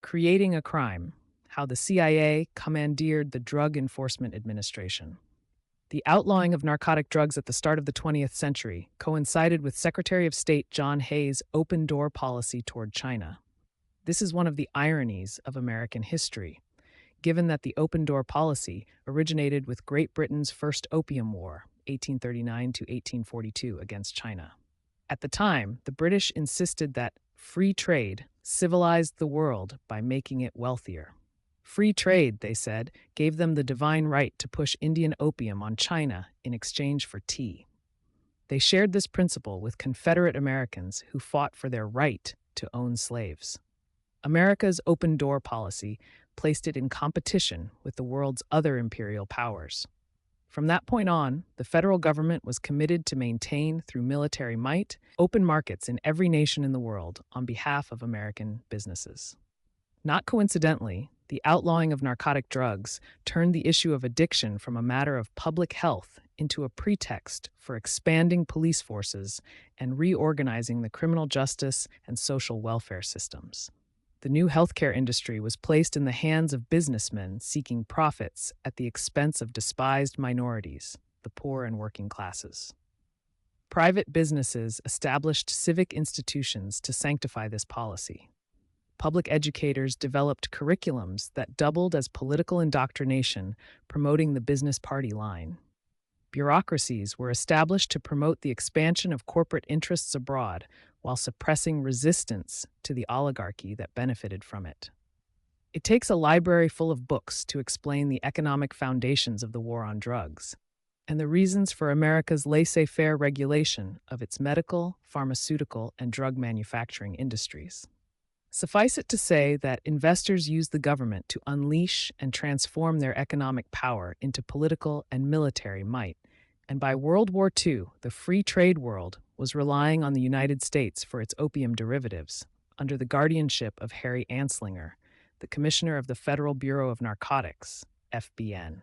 Creating a Crime: How the CIA Commandeered the Drug Enforcement Administration. The outlawing of narcotic drugs at the start of the 20th century coincided with Secretary of State John Hay's open door policy toward China. This is one of the ironies of American history, given that the open door policy originated with Great Britain's First Opium War, 1839 to 1842, against China. At the time, the British insisted that free trade civilized the world by making it wealthier. Free trade, they said, gave them the divine right to push Indian opium on China in exchange for tea. They shared this principle with Confederate Americans who fought for their right to own slaves. America's open door policy placed it in competition with the world's other imperial powers. From that point on, the federal government was committed to maintain, through military might, open markets in every nation in the world on behalf of American businesses. Not coincidentally, the outlawing of narcotic drugs turned the issue of addiction from a matter of public health into a pretext for expanding police forces and reorganizing the criminal justice and social welfare systems. The new healthcare industry was placed in the hands of businessmen seeking profits at the expense of despised minorities, the poor and working classes. Private businesses established civic institutions to sanctify this policy. Public educators developed curriculums that doubled as political indoctrination, promoting the business party line. Bureaucracies were established to promote the expansion of corporate interests abroad while suppressing resistance to the oligarchy that benefited from it. It takes a library full of books to explain the economic foundations of the war on drugs and the reasons for America's laissez-faire regulation of its medical, pharmaceutical, and drug manufacturing industries. Suffice it to say that investors used the government to unleash and transform their economic power into political and military might, and by World War II, the free trade world was relying on the United States for its opium derivatives, under the guardianship of Harry Anslinger, the Commissioner of the Federal Bureau of Narcotics, FBN.